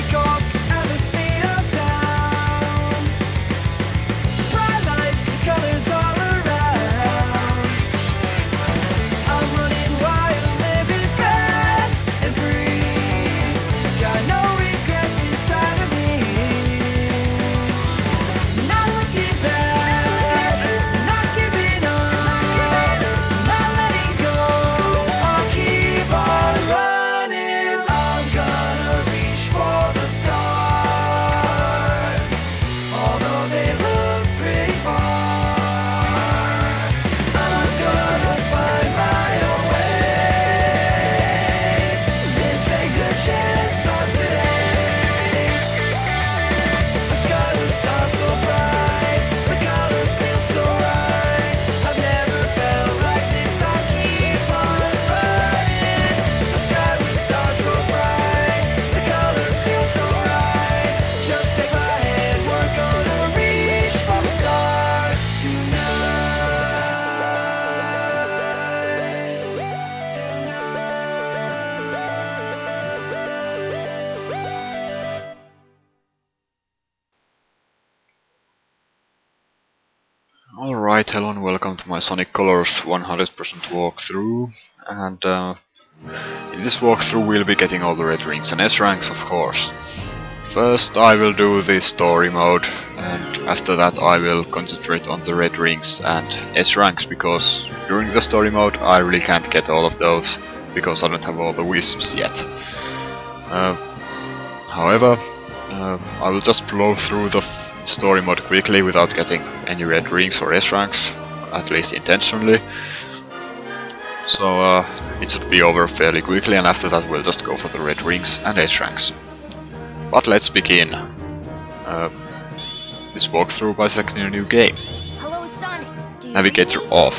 take off at the speed of sound. Bright lights, the colors all around. I'm running wild, living fast and free. Got no regrets inside of me. Not looking back, not giving up, not letting go. I'll keep on running. I'm gonna reach for the stars, although they look pretty far. I'm gonna find my own way and take a chance on today. The sky will start so bright, the colors feel so right. I've never felt like this. I'll keep on running. The sky will start so bright, the colors feel so right. Just take my hand, we're gonna reach for the stars tonight. Alright, hello and welcome to my Sonic Colors 100% walkthrough, and in this walkthrough we'll be getting all the red rings and S ranks, of course. First I will do the story mode, and after that I will concentrate on the red rings and S ranks, because during the story mode I really can't get all of those, because I don't have all the wisps yet. However, I will just blow through the story mode quickly without getting any red rings or S ranks, at least intentionally. So it should be over fairly quickly, and after that we'll just go for the red rings and S ranks. But let's begin this walkthrough by selecting a new game. Hello, Sonic. Do you Navigator off.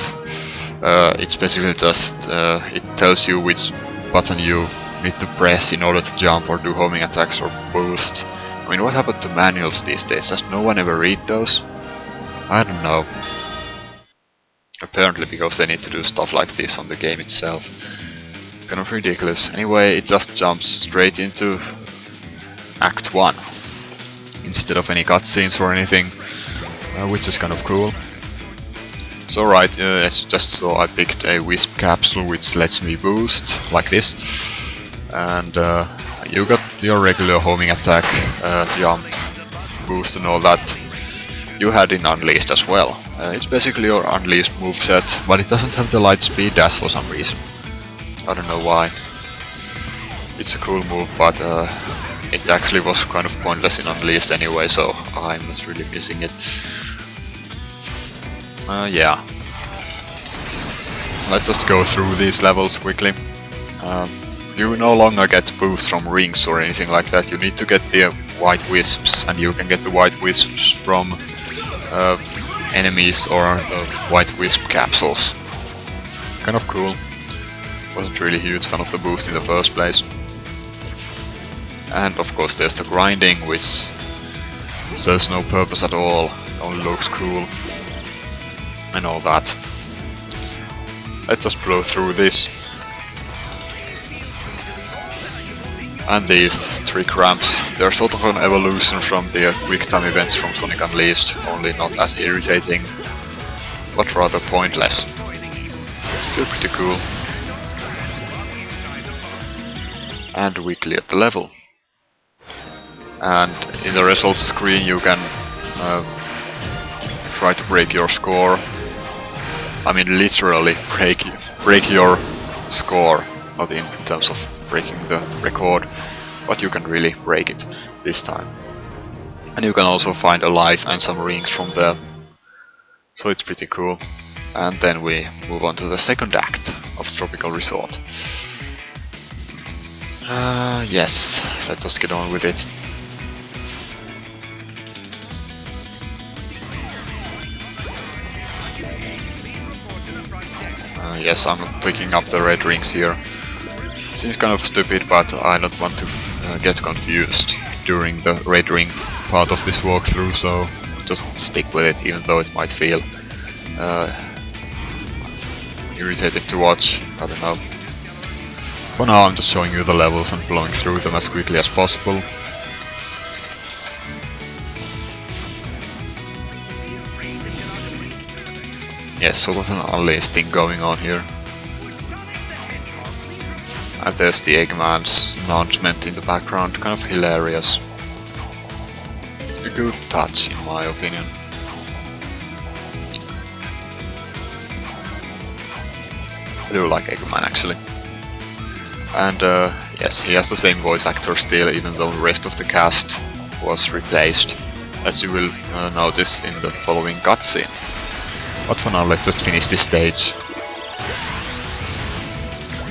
It's basically just it tells you which button you need to press in order to jump or do homing attacks or boost. I mean, what happened to manuals these days? Does no one ever read those? I don't know. Apparently because they need to do stuff like this on the game itself. Kind of ridiculous. Anyway, it just jumps straight into Act 1 instead of any cutscenes or anything, which is kind of cool. So right, as you just saw, I picked a Wisp capsule which lets me boost, like this. And you got your regular homing attack, jump, boost and all that. You had in Unleashed as well. It's basically your Unleashed moveset, but it doesn't have the light speed dash for some reason. I don't know why. It's a cool move, but it actually was kind of pointless in Unleashed anyway, so I'm not really missing it. Yeah. Let's just go through these levels quickly. You no longer get boosts from rings or anything like that. You need to get the white wisps, and you can get the white wisps from enemies or the white wisp capsules. Kind of cool. Wasn't really a huge fan of the boost in the first place. And of course there's the grinding, which serves no purpose at all, only looks cool and all that. Let's just blow through this. And these 3 cramps, they're sort of an evolution from the quick time events from Sonic Unleashed, only not as irritating, but rather pointless. Still pretty cool. And we cleared the level. And in the results screen you can try to break your score. I mean literally break your score, not in terms of breaking the record, but you can really break it this time. And you can also find a life and some rings from there, so it's pretty cool. And then we move on to the second act of Tropical Resort. Yes, let us get on with it. Yes, I'm not picking up the red rings here. Seems kind of stupid, but I don't want to get confused during the red ring part of this walkthrough, so just stick with it, even though it might feel irritating to watch. I don't know. For now I'm just showing you the levels and blowing through them as quickly as possible. yes, sort of an unleashed thing going on here. And there's the Eggman's announcement in the background, kind of hilarious. A good touch, in my opinion. I do like Eggman, actually. And yes, he has the same voice actor still, even though the rest of the cast was replaced, as you will notice in the following cutscene. But for now, let's just finish this stage.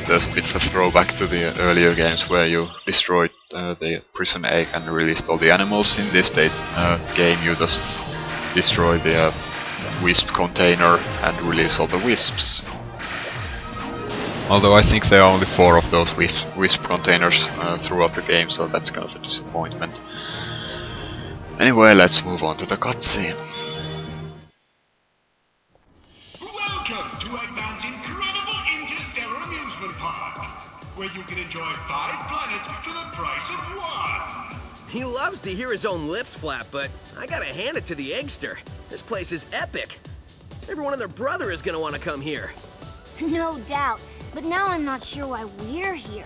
There's a bit of a throwback to the earlier games where you destroyed the prison egg and released all the animals. In this game you just destroy the wisp container and release all the wisps. Although I think there are only 4 of those wisp containers throughout the game, so that's kind of a disappointment. Anyway, let's move on to the cutscene. Welcome to Eggman's incredible interstellar amusement park, where you can enjoy 5 planets for the price of 1. He loves to hear his own lips flap, but I gotta hand it to the Eggster. This place is epic. Everyone and their brother is gonna want to come here. No doubt. But now I'm not sure why we're here.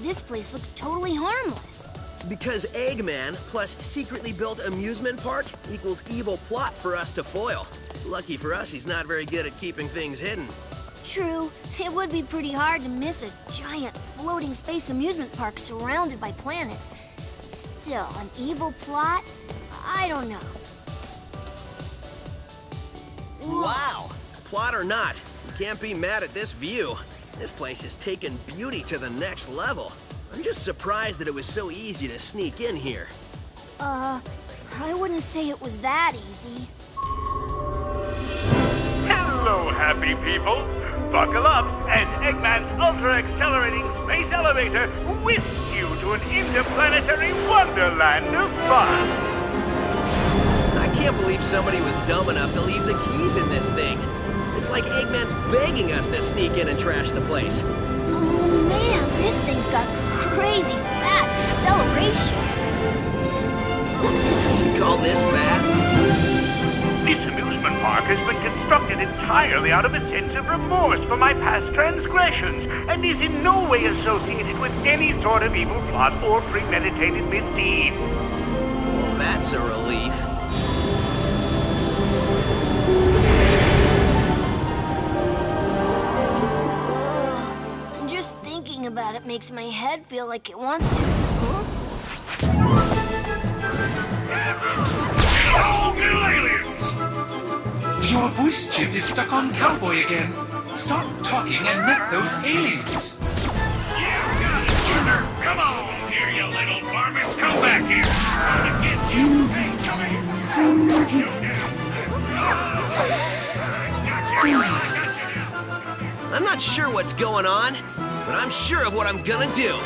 This place looks totally harmless. Because Eggman plus secretly built amusement park equals evil plot for us to foil. Lucky for us, he's not very good at keeping things hidden. True, it would be pretty hard to miss a giant floating space amusement park surrounded by planets. Still, an evil plot? I don't know. Wow! Plot or not, you can't be mad at this view. This place has taken beauty to the next level. I'm just surprised that it was so easy to sneak in here. I wouldn't say it was that easy. Hello, happy people. Buckle up as Eggman's ultra-accelerating space elevator whisks you to an interplanetary wonderland of fun. I can't believe somebody was dumb enough to leave the keys in this thing. It's like Eggman's begging us to sneak in and trash the place. Oh man, this thing's got crazy fast acceleration. You call this fast? This amusement park has been constructed entirely out of a sense of remorse for my past transgressions, and is in no way associated with any sort of evil plot or premeditated misdeeds. Well, that's a relief. Just thinking about it makes my head feel like it wants to. Huh? Oh, little aliens! Your voice chip is stuck on Cowboy again. Stop talking and net those aliens. You got it, partner! Come on here, you little varmints! Come back here! I'm gonna get you! Hey, come here! Showdown! Gotcha! Gotcha! I'm not sure what's going on, but I'm sure of what I'm gonna do.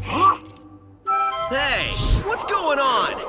Huh? Hey, what's going on?